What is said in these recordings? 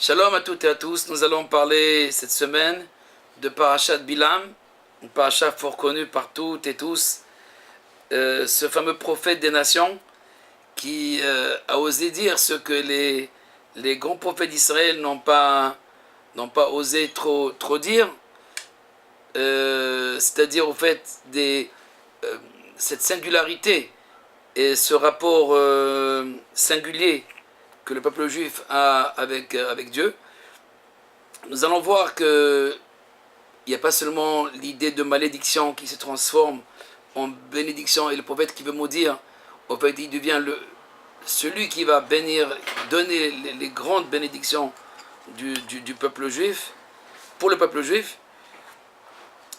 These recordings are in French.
Shalom à toutes et à tous. Nous allons parler cette semaine de Parashat Bilam, une paracha fort connue par toutes et tous. Ce fameux prophète des nations qui a osé dire ce que les grands prophètes d'Israël n'ont pas osé trop dire, c'est-à-dire au fait cette singularité et ce rapport singulier que le peuple juif a avec Dieu. Nous allons voir qu'il n'y a pas seulement l'idée de malédiction qui se transforme en bénédiction et le prophète qui veut maudire, en fait il devient celui qui va bénir, donner les grandes bénédictions du peuple juif, pour le peuple juif.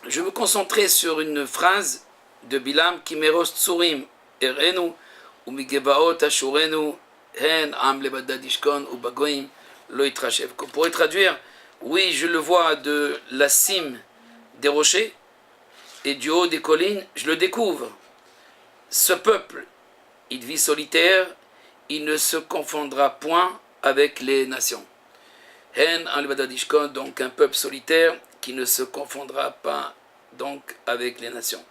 Je vais me concentrer sur une phrase de Bilam qui meros tsurim erenu ou migebaot ashurenu hen am lebadad ishkon ou bagoim lo itrashev. On pourrait traduire: oui, je le vois de la cime des rochers et du haut des collines, je le découvre. Ce peuple, il vit solitaire, il ne se confondra point avec les nations. Hen am lebadad ishkon, donc un peuple solitaire qui ne se confondra pas donc avec les nations.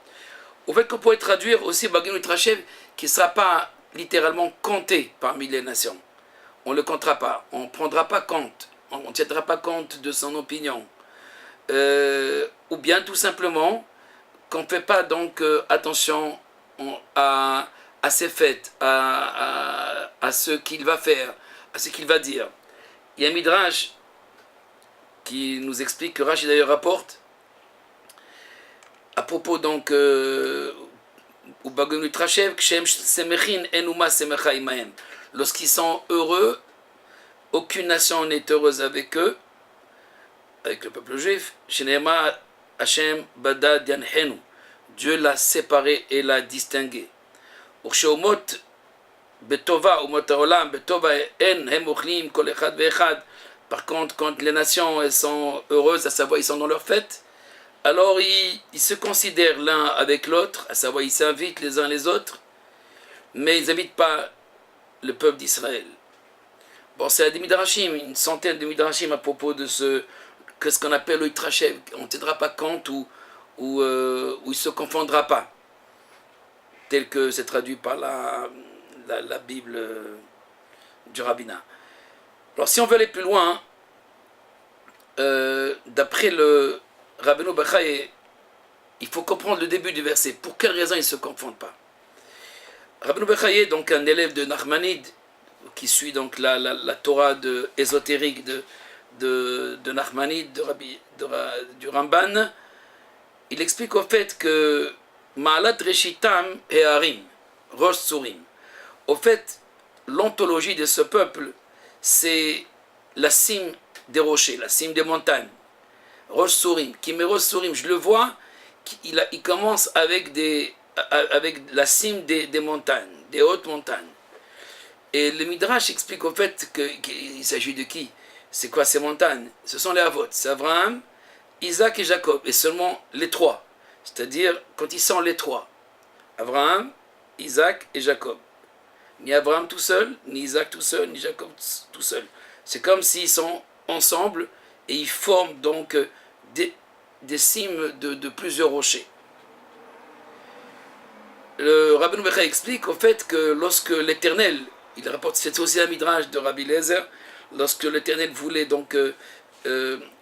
Au fait qu'on pourrait traduire aussi Bagoim lo itrashev, qui ne sera pas littéralement compté parmi les nations. On ne le comptera pas, on ne prendra pas compte, on ne tiendra pas compte de son opinion. Ou bien tout simplement qu'on ne fait pas donc attention à ses faits, à ce qu'il va faire, à ce qu'il va dire. Il y a un Midrash qui nous explique, que Rashi d'ailleurs rapporte, à propos donc lorsqu'ils sont heureux, aucune nation n'est heureuse avec eux, avec le peuple juif. Dieu l'a séparé et l'a distingué. Par contre, quand les nations elles sont heureuses, à savoir ils sont dans leur fête, alors ils se considèrent l'un avec l'autre, à savoir ils s'invitent les uns les autres, mais ils n'invitent pas le peuple d'Israël. Bon, c'est des midrashim, une centaine de midrashim à propos de ce qu'on appelle le itrashev. On ne tiendra pas compte ou il ne se confondra pas, tel que c'est traduit par la Bible du rabbinat. Alors si on veut aller plus loin, d'après le Rabbeinu Bachai, il faut comprendre le début du verset. Pour quelle raison ils ne se confondent pas? Rabbeinu Bachai est donc un élève de Nachmanide, qui suit donc la Torah ésotérique de Nachmanide, du Ramban. Il explique au fait que Ma'alat Reshitam He'arim, Rosh Tsurim. Au fait, l'ontologie de ce peuple, c'est la cime des rochers, la cime des montagnes. Rosh Tsurim, Rosh Tsurim, je le vois, il commence avec la cime des montagnes, des hautes montagnes. Et le Midrash explique au fait qu'il s'agit de qui? C'est quoi ces montagnes? Ce sont les Avot, c'est Abraham, Isaac et Jacob, et seulement les trois. C'est-à-dire, quand ils sont les trois, Abraham, Isaac et Jacob. Ni Abraham tout seul, ni Isaac tout seul, ni Jacob tout seul. C'est comme s'ils sont ensemble et ils forment donc des cimes de plusieurs rochers. Le Rabbeinu Bechai explique au fait que lorsque l'Éternel, il rapporte, c'est aussi un midrash de Rabbi Eliezer, lorsque l'Éternel voulait donc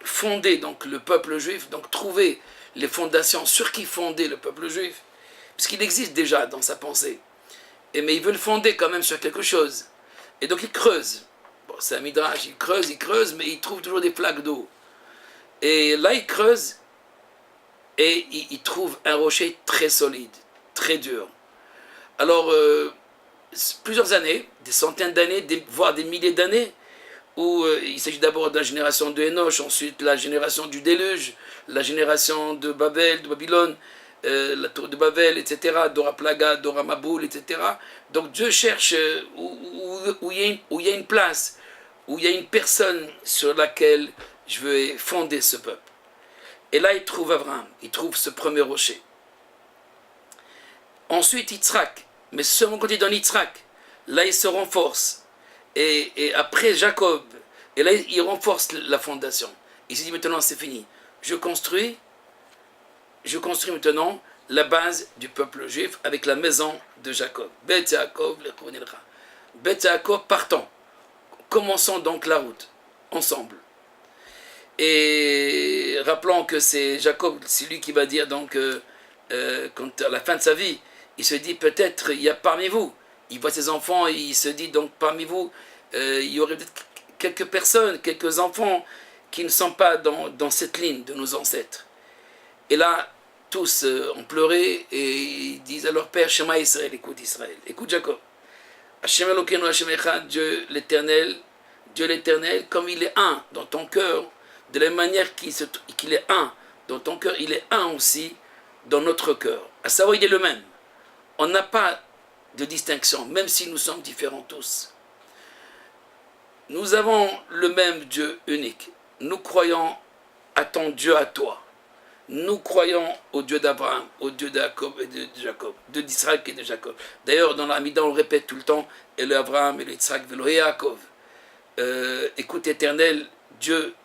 fonder donc le peuple juif, donc trouver les fondations sur qui fonder le peuple juif, puisqu'il existe déjà dans sa pensée, mais il veut le fonder quand même sur quelque chose. Et donc il creuse. Bon, c'est un midrash, il creuse, mais il trouve toujours des plaques d'eau. Et là, il creuse et il trouve un rocher très solide, très dur. Alors, plusieurs années, des centaines d'années, voire des milliers d'années, où il s'agit d'abord de la génération de Enoch, ensuite la génération du déluge, la génération de Babel, de Babylone, la tour de Babel, etc., Dora Plaga, Dora Maboul, etc. Donc Dieu cherche où il y a une place, où il y a une personne sur laquelle je veux fonder ce peuple. Et là, il trouve Abraham, il trouve ce premier rocher. Ensuite, Yitzhak, mais seulement quand il donne Yitzhak, là, il se renforce. Et après Jacob, Et là, il renforce la fondation. Il se dit maintenant, c'est fini. Je construis maintenant la base du peuple juif avec la maison de Jacob. Beth Yaakov, Beth Yaakov, partons. Commençons donc la route, ensemble. Et rappelons que c'est Jacob, c'est lui qui va dire donc, quand à la fin de sa vie, il se dit peut-être il y a parmi vous, il voit ses enfants et il se dit donc parmi vous, il y aurait peut-être quelques personnes, quelques enfants qui ne sont pas dans cette ligne de nos ancêtres. Et là, tous ont pleuré et ils disent à leur père, Shema Israël, écoute Jacob. Hashem Elokeinu Hashem Echad, Dieu l'éternel, comme il est un dans ton cœur, de la même manière qu'il est un dans ton cœur, il est un aussi dans notre cœur. À savoir, il est le même. On n'a pas de distinction, même si nous sommes différents tous. Nous avons le même Dieu unique. Nous croyons à ton Dieu à toi. Nous croyons au Dieu d'Abraham, au Dieu de Jacob et de Jacob, d'Israël et de Jacob. D'ailleurs, dans l'Amida, on le répète tout le temps, et le Abraham et le Yitzhak et le Yaakov. Écoute, éternel, Dieu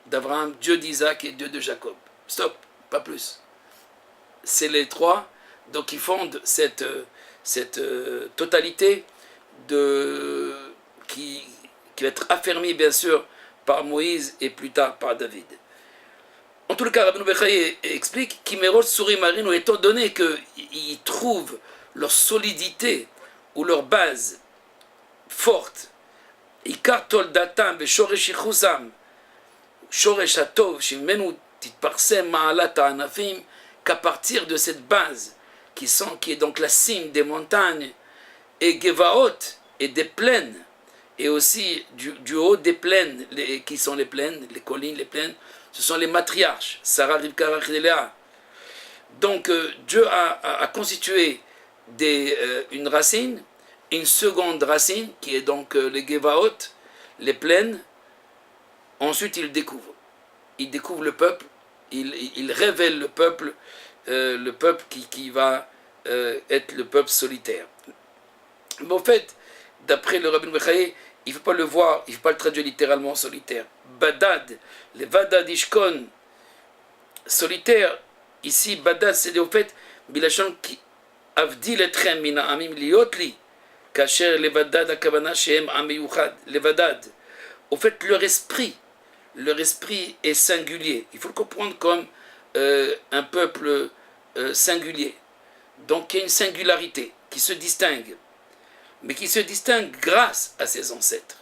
d'Abraham, Dieu d'Isaac et Dieu de Jacob. Stop, pas plus. C'est les trois, donc ils fondent cette totalité qui va être affermie, bien sûr, par Moïse et plus tard par David. En tout cas, Rabbi Bechaye explique qu'Imerot Suri Marino, étant donné qu'ils trouvent leur solidité ou leur base forte, Ikar Toldatam Beshoresh Yichusam, Shoresh Hatov Shimenu Titparsem Ma'alat Ha'anafim, qu'à partir de cette base qui est donc la cime des montagnes, et Gevaot et des plaines, et aussi du haut des plaines, qui sont les plaines, les collines, les plaines, ce sont les matriarches, Sarah, Rivka, Rachel et Léa. Donc Dieu a constitué une racine, une seconde racine, qui est donc les Gevaot, les plaines. Ensuite il découvre le peuple, il révèle le peuple qui va être le peuple solitaire. Mais en fait, d'après le Rabbi Bechaye, il ne faut pas le voir, il ne faut pas le traduire littéralement solitaire. Badad, les Vadad Ishkon, solitaire, ici, Badad, c'est au fait, Bilachon qui avdi letrem mina amim liotli, kacher les Vadad akavana shehem ameyuchad, les Vadad. Au fait, leur esprit est singulier. Il faut le comprendre comme un peuple singulier. Donc, il y a une singularité qui se distingue, mais qui se distingue grâce à ses ancêtres.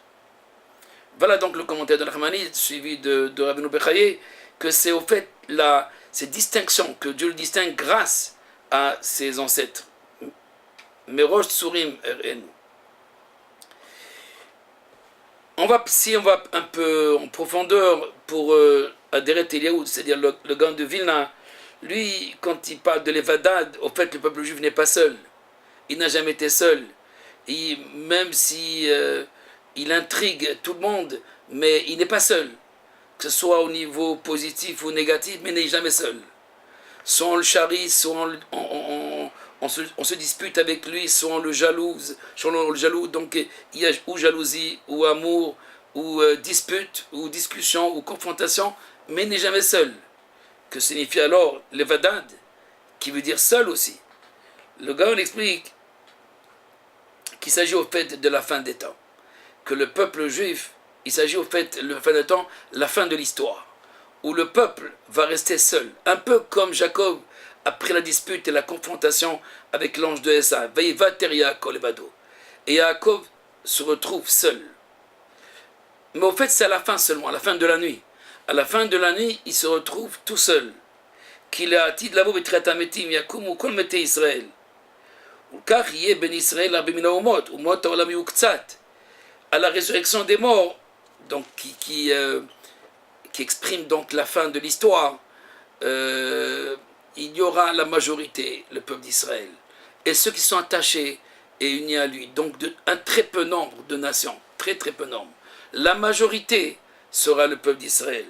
Voilà donc le commentaire de Nachmani, suivi de Rabbeinu Bechaye, que c'est au fait cette distinction, que Dieu le distingue grâce à ses ancêtres. Merosh Tsurim Erenu. Si on va un peu en profondeur pour Adhéret Eliaoud, c'est-à-dire le Gaon de Vilna, lui, quand il parle de l'Evadad, au fait, le peuple juif n'est pas seul. Il n'a jamais été seul. Et même si il intrigue tout le monde, mais il n'est pas seul, que ce soit au niveau positif ou négatif, mais il n'est jamais seul. Soit on le charrie, soit on se dispute avec lui, soit on le jalouse, donc il y a ou jalousie, ou amour, ou dispute, ou discussion, ou confrontation, mais il n'est jamais seul. Que signifie alors l'Evadad, qui veut dire seul aussi. Le Gaon explique qu'il s'agit au fait de la fin des temps, que le peuple juif, il s'agit au fait de la fin des temps, la fin de l'histoire, où le peuple va rester seul, un peu comme Jacob après la dispute et la confrontation avec l'ange de Esav, et Yaakov se retrouve seul. Mais au fait, c'est à la fin seulement, à la fin de la nuit. À la fin de la nuit, il se retrouve tout seul. Qu'il a atid lavo betratametim yakumu kol mete Israël. À la résurrection des morts, donc qui exprime donc la fin de l'histoire, il y aura la majorité, le peuple d'Israël, et ceux qui sont attachés et unis à lui, donc un très peu nombre de nations, très peu nombre. La majorité sera le peuple d'Israël.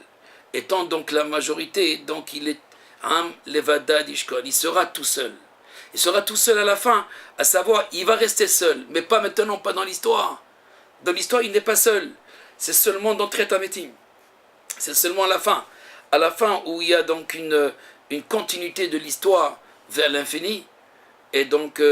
Étant donc la majorité, donc il est Am Levadad Ishkon, il sera tout seul. Il sera tout seul à la fin, à savoir, il va rester seul, mais pas maintenant, pas dans l'histoire. Dans l'histoire, il n'est pas seul. c'est seulement dans Tret Hametim. C'est seulement à la fin où il y a donc une continuité de l'histoire vers l'infini, et donc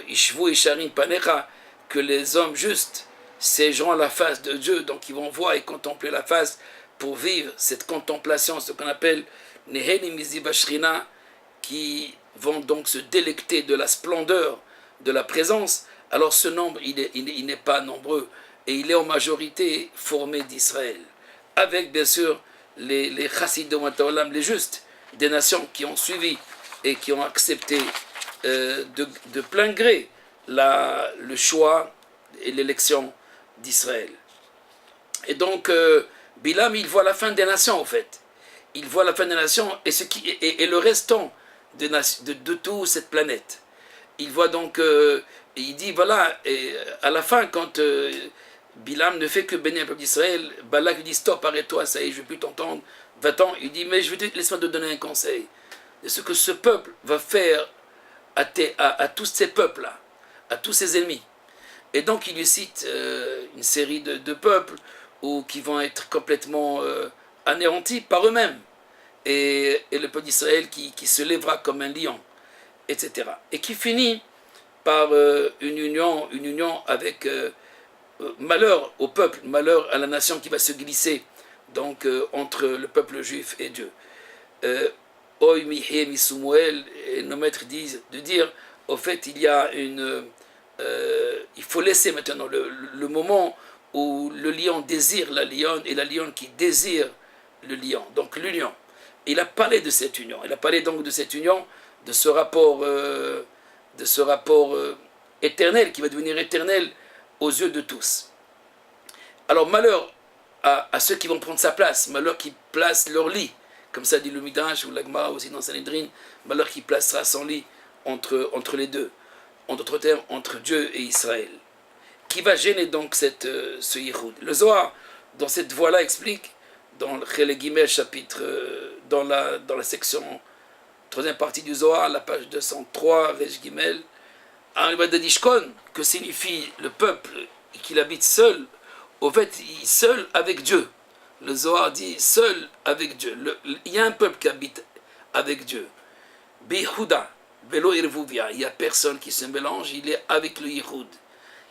Ishvu et Sharim Panecha, que les hommes justes, ces gens à la face de Dieu, donc ils vont voir et contempler la face pour vivre cette contemplation, ce qu'on appelle Neheni Miziba Shrina, qui vont donc se délecter de la splendeur de la présence. Alors ce nombre, il n'est pas nombreux, et il est en majorité formé d'Israël, avec bien sûr les Chassidim Olam, les justes des nations qui ont suivi et qui ont accepté de plein gré le choix et l'élection d'Israël. Et donc Bilam, il voit la fin des nations, en fait. Il voit la fin des nations et le restant de toute cette planète. Il voit donc, il dit, voilà, et à la fin, quand Bilam ne fait que bénir le peuple d'Israël, Balak lui dit, stop, arrête-toi, ça y est, je ne vais plus t'entendre, va-t'en. Il dit, mais laisse-moi te donner un conseil. De ce que ce peuple va faire à tous ces peuples-là, à tous ses ennemis. Et donc il lui cite une série de peuples qui vont être complètement anéantis par eux-mêmes. Et le peuple d'Israël qui se lèvera comme un lion, etc. Et qui finit par une union avec malheur au peuple, malheur à la nation qui va se glisser donc entre le peuple juif et Dieu. Oy mihe misumuel, et nos maîtres disent de dire, au fait, il y a il faut laisser maintenant le moment où le lion désire la lionne et la lionne qui désire le lion, donc l'union. Il a parlé de cette union, il a parlé donc de cette union, de ce rapport éternel qui va devenir éternel aux yeux de tous. Alors malheur à ceux qui vont prendre sa place, malheur qui place leur lit, comme ça dit le Midrash ou l'Agmara aussi dans Sanhedrin, malheur qui placera son lit entre les deux, en d'autres termes entre Dieu et Israël, qui va gêner donc ce Yichud. Le Zohar, dans cette voie-là, explique, dans le Chelek Gimel chapitre, dans la section, troisième partie du Zohar, la page 203, Resh Gimel, Aribadadishkon, que signifie le peuple qu'il habite seul, au fait, seul avec Dieu. Le Zohar dit seul avec Dieu. Il y a un peuple qui habite avec Dieu. Bihuda, Belo Irvuvia, il n'y a personne qui se mélange, il est avec le Yichud.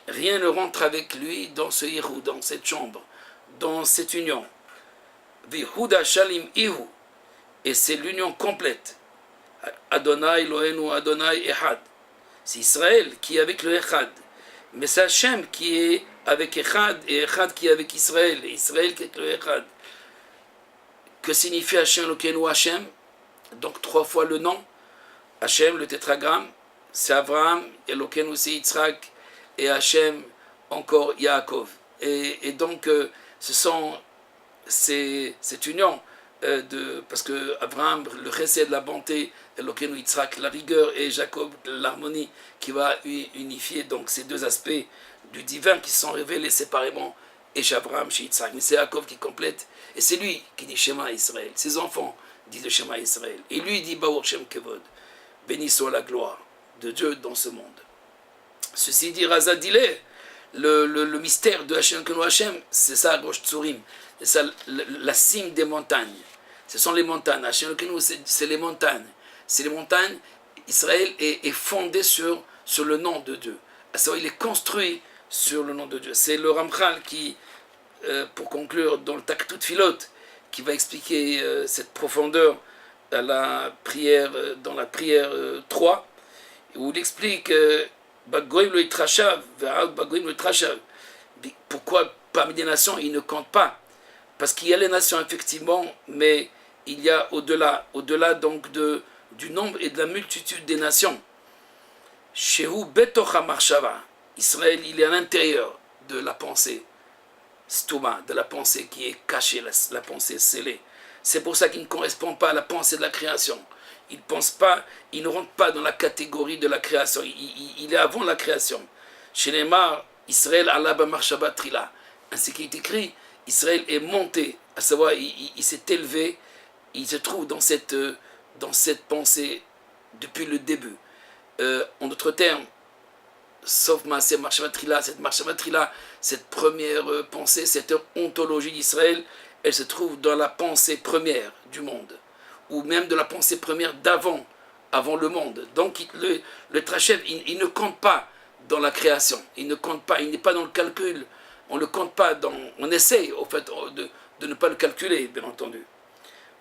Rien ne rentre avec lui dans ce Yichud, dans cette chambre, dans cette union. Bihuda Shalim Ihu, et c'est l'union complète. Adonai Eloheinu Adonai Echad. C'est Israël qui est avec le Echad. Mais c'est Hachem qui est avec Echad et Echad qui est avec Israël. Et Israël qui est avec le Echad. Que signifie Hachem Elokeinu Hachem? Donc 3 fois le nom. Hachem, le tétragramme, c'est Abraham, Elokeinu c'est Yitzhak, et Hachem encore Yaakov. Et donc cette union parce que Abraham, le chesed, la bonté, Elokeinu Yitzhak, la rigueur, et Jacob, l'harmonie, qui va unifier donc ces deux aspects du divin qui sont révélés séparément, et chez Abraham, chez Yitzhak. Mais c'est Jacob qui complète, et c'est lui qui dit Shema Israël. Ses enfants disent le Shema Israël. Et lui dit Baor Shem Kevod, béni soit la gloire de Dieu dans ce monde. Ceci dit, Razadile, le mystère de Hachem Kenu Hachem, c'est ça, Rosh Tzurim, c'est ça, la cime des montagnes. Ce sont les montagnes. Hachem Kenu, c'est les montagnes. C'est les montagnes. Israël est fondé sur le nom de Dieu. À savoir, il est construit sur le nom de Dieu. C'est le Ramchal qui, pour conclure, dans le Taktut Filot, qui va expliquer cette profondeur à la prière, dans la prière 3, où il explique pourquoi parmi les nations il ne compte pas, parce qu'il y a les nations effectivement, mais il y a au-delà donc du nombre et de la multitude des nations. Shehu betocha marshava, Israël, il est à l'intérieur de la pensée stouma, de la pensée qui est cachée, la pensée scellée. C'est pour ça qu'il ne correspond pas à la pensée de la création. Il ne rentre pas dans la catégorie de la création. Il est avant la création. Chez les Mar, Israël alaba marshaba trila. Ainsi qu'il est écrit, Israël est monté, à savoir, il s'est élevé, il se trouve dans cette pensée depuis le début. En d'autres termes, sauf Maaseh Marshamatrila, cette Marshamatrila, cette première pensée, cette ontologie d'Israël, elle se trouve dans la pensée première du monde, ou même de la pensée première avant le monde. Donc le Trachev, il ne compte pas dans la création, il ne compte pas, il n'est pas dans le calcul, on ne le compte pas, on essaye au fait de ne pas le calculer, bien entendu.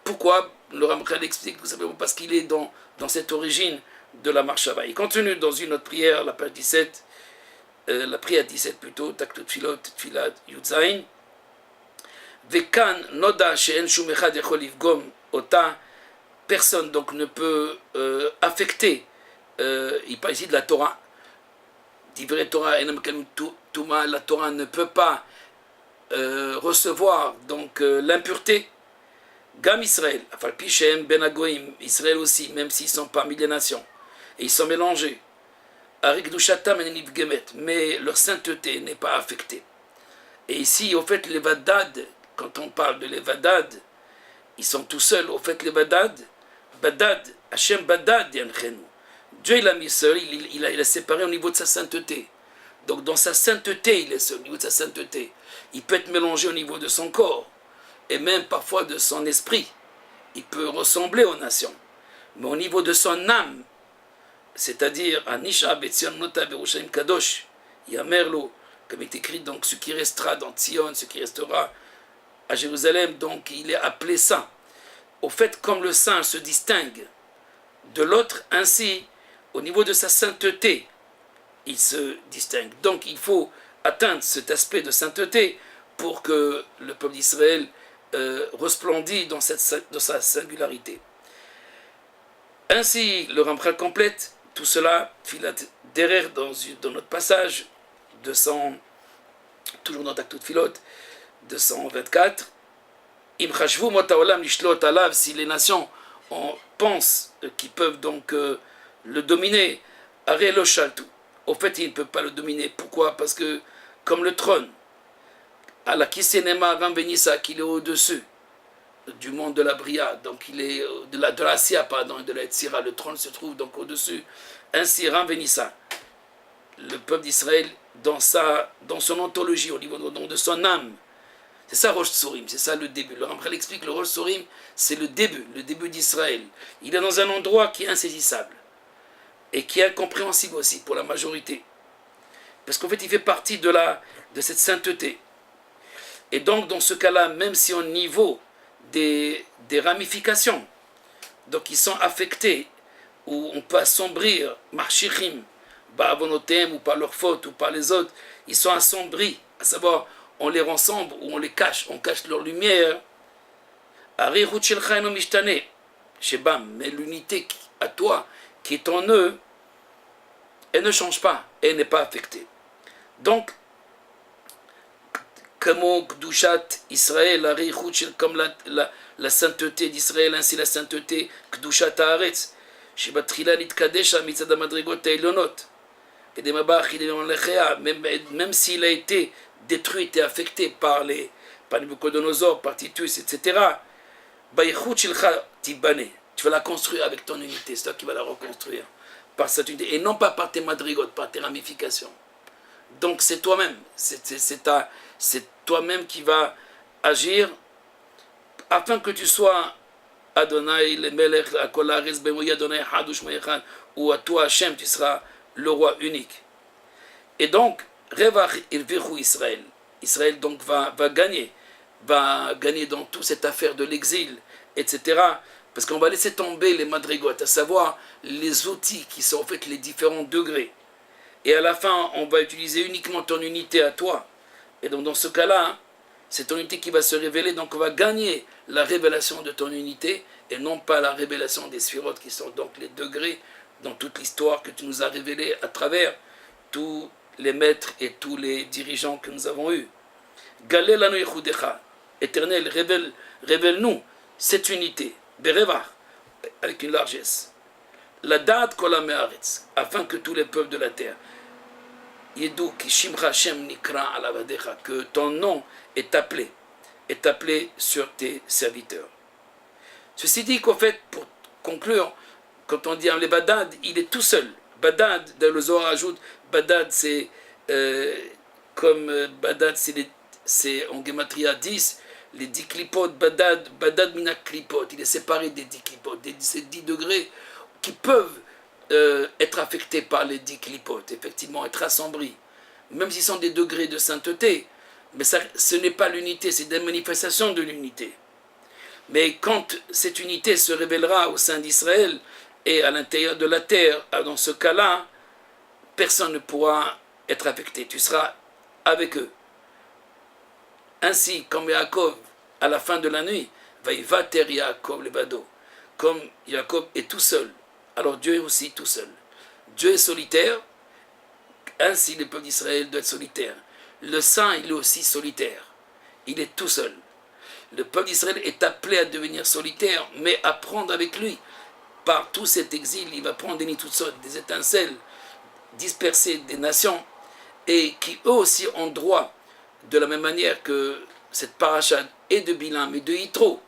Pourquoi? Le Ramchal explique tout simplement parce qu'il est dans cette origine de la Marshava. Il continue dans une autre prière, la page 17, la prière 17 plutôt, Taktot Tfilot, Tfilat, Yudzain. Vekan Noda She'en Shum Echad Yachol Livgom Ota. Personne donc ne peut affecter, il parle ici de la Torah. Divrei Torah, Enam Kalem Touma, la Torah ne peut pas recevoir donc l'impureté. Gam Israël, Afalpi Shem Ben Agoim, Israël aussi, même s'ils sont parmi les nations, et ils sont mélangés. Arik Dushatam et Nivgemet, mais leur sainteté n'est pas affectée. Et ici, au fait, les Vadad, quand on parle de les Vadad, ils sont tout seuls, au fait, les Badad, Hachem Badad Yanchenu. Dieu il a mis seul, il a séparé au niveau de sa sainteté. Donc dans sa sainteté, il est seul, au niveau de sa sainteté. Il peut être mélangé au niveau de son corps, et même parfois de son esprit. Il peut ressembler aux nations. Mais au niveau de son âme, c'est-à-dire Anisha Betzion Nota Berushaim Kadosh, Yamerlo, comme il est écrit, donc ce qui restera dans Tzion, ce qui restera à Jérusalem, donc il est appelé saint. Au fait, comme le saint se distingue de l'autre, ainsi, au niveau de sa sainteté, il se distingue. Donc il faut atteindre cet aspect de sainteté pour que le peuple d'Israël resplendit dans sa singularité. Ainsi, le Ramchal complète tout cela, Filat derrière dans notre passage 200, toujours dans Taktot Filot 224. Im chashvu mot haolam lishlot alav, si les nations pensent qu'ils peuvent donc le dominer, aré lo shaltu. Au fait, ils ne peuvent pas le dominer. Pourquoi? Parce que comme le trône, à la Kisenema Rambenissa, qu'il est au-dessus du monde de la Bria, donc il est de la Sia, pardon, de la Etzira, le trône se trouve donc au-dessus. Ainsi, Rambenissa, le peuple d'Israël, dans son ontologie, au niveau de son âme, c'est ça Rosh Tzurim, c'est ça le début. Le Ramchal explique le Rosh Tzurim, c'est le début d'Israël. Il est dans un endroit qui est insaisissable et qui est incompréhensible aussi pour la majorité. Parce qu'en fait, il fait partie de cette sainteté. Et donc, dans ce cas-là, même si au niveau des ramifications, donc ils sont affectés, où on peut assombrir, marchichim, ba'avonotem, ou par leur faute, ou par les autres, ils sont assombris, à savoir, on les rassemble ou on les cache, on cache leur lumière. Mais l'unité à toi, qui est en eux, elle ne change pas, elle n'est pas affectée. Donc, comme Kdushat Israël, comme la sainteté d'Israël, ainsi la sainteté Kdushat Haaretz, Shebatrila Nitkadesha Mitzad Madrigot Eilonot, même s'il a été détruit et affecté par Nabucodonosor, par Titus, etc., tu vas la construire avec ton unité, c'est toi qui vas la reconstruire par cette unité, et non pas par tes madrigotes, par tes ramifications. Donc c'est toi-même, c'est toi-même qui vas agir afin que tu sois Adonai, le Melech, Akolaris, Bemoui, Adonai, Hadush, Moyechan, ou à toi, Hachem, tu seras le roi unique. Et donc, Revach Irvichu Israël. Israël donc va gagner dans toute cette affaire de l'exil, etc. Parce qu'on va laisser tomber les madrigotes, à savoir les outils qui sont en fait les différents degrés. Et à la fin, on va utiliser uniquement ton unité à toi. Et donc dans ce cas-là, c'est ton unité qui va se révéler, donc on va gagner la révélation de ton unité et non pas la révélation des sphirotes qui sont donc les degrés dans toute l'histoire que tu nous as révélée à travers tous les maîtres et tous les dirigeants que nous avons eus. Galelanu Yehudecha, Éternel, révèle-nous cette unité, Bereva, avec une largesse. La date kolam me'aretz, afin que tous les peuples de la terre, Yedou ki shimcha Shem nikra alavadecha, que ton nom est appelé sur tes serviteurs. Ceci dit qu'en fait, pour conclure, quand on dit les Badad, il est tout seul. Badad, dans le Zohar ajoute, Badad c'est comme Badad c'est en Gematria 10, les 10 clipotes, Badad mina clipote, il est séparé des 10 clipotes, ces 10 degrés qui peuvent être affectés par les 10 clipotes, effectivement être assombris, même s'ils sont des degrés de sainteté, mais ça, ce n'est pas l'unité, c'est des manifestations de l'unité. Mais quand cette unité se révélera au sein d'Israël et à l'intérieur de la terre, dans ce cas-là, personne ne pourra être affecté, tu seras avec eux. Ainsi, comme Yaakov, à la fin de la nuit, Vaïvater Yaakov levado, comme Yaakov est tout seul, alors Dieu est aussi tout seul. Dieu est solitaire, ainsi le peuple d'Israël doit être solitaire. Le saint, il est aussi solitaire, il est tout seul. Le peuple d'Israël est appelé à devenir solitaire, mais à prendre avec lui. Par tout cet exil, il va prendre des nitoutsot, des étincelles dispersées des nations, et qui eux aussi ont droit, de la même manière que cette paracha et de Bilam et de Yitro.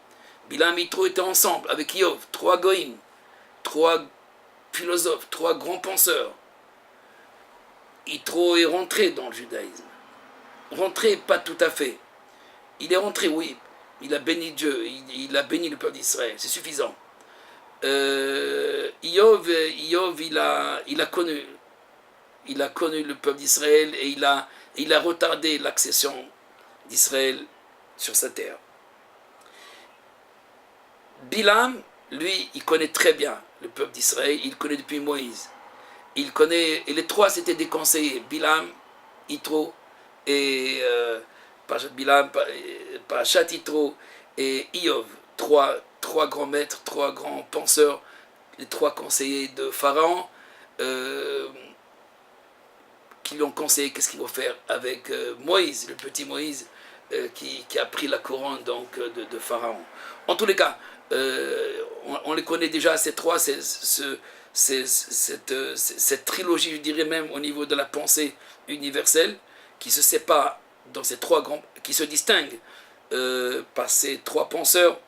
Bilam et Yitro étaient ensemble avec Yov, 3 goïms, 3 philosophes, 3 grands penseurs. Yitro est rentré dans le judaïsme. Rentré, pas tout à fait. Il est rentré, oui. Il a béni Dieu, il a béni le peuple d'Israël, c'est suffisant. Yov, il a connu le peuple d'Israël et il a retardé l'accession d'Israël sur sa terre. Bilam, lui, il connaît très bien le peuple d'Israël, il connaît depuis Moïse. Il connaît, et les 3 s'étaient déconseillés, Bilam, Yitro et Bilam, Parashat Yitro et Iyov, 3 grands maîtres, 3 grands penseurs, les 3 conseillers de Pharaon, qui lui ont conseillé qu'est-ce qu'il faut faire avec Moïse, le petit Moïse, qui a pris la couronne donc, de Pharaon. En tous les cas, on les connaît déjà, ces 3, cette trilogie, je dirais même au niveau de la pensée universelle, qui se sépare dans ces 3 grands, qui se distinguent par ces 3 penseurs,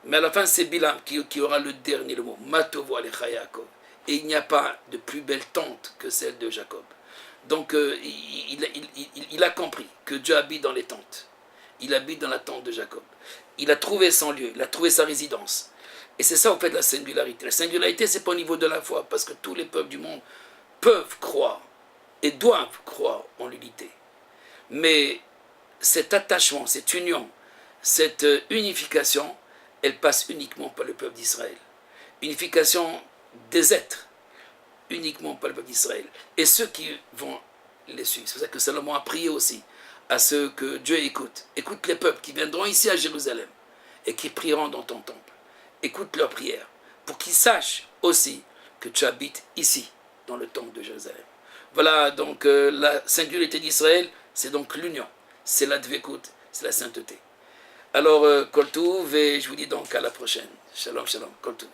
mais à la fin c'est Bilam qui aura le dernier mot, Matovo Alecha Yaakov. Et il n'y a pas de plus belle tente que celle de Jacob. Donc il a compris que Dieu habite dans les tentes. Il habite dans la tente de Jacob. Il a trouvé son lieu, il a trouvé sa résidence. Et c'est ça en fait la singularité. La singularité, c'est pas au niveau de la foi, parce que tous les peuples du monde peuvent croire et doivent croire en l'unité. Mais cet attachement, cette union, cette unification, elle passe uniquement par le peuple d'Israël. Unification des êtres, uniquement par le peuple d'Israël. Et ceux qui vont les suivre. C'est pour ça que Salomon a prié aussi à ceux que Dieu écoute. Écoute les peuples qui viendront ici à Jérusalem et qui prieront dans ton temple. Écoute leurs prières pour qu'ils sachent aussi que tu habites ici, dans le temple de Jérusalem. Voilà donc la singularité d'Israël, c'est donc l'union. C'est la dvekout, c'est la sainteté. Alors, Kol Touv, et je vous dis donc à la prochaine. Shalom, shalom, Kol Touv.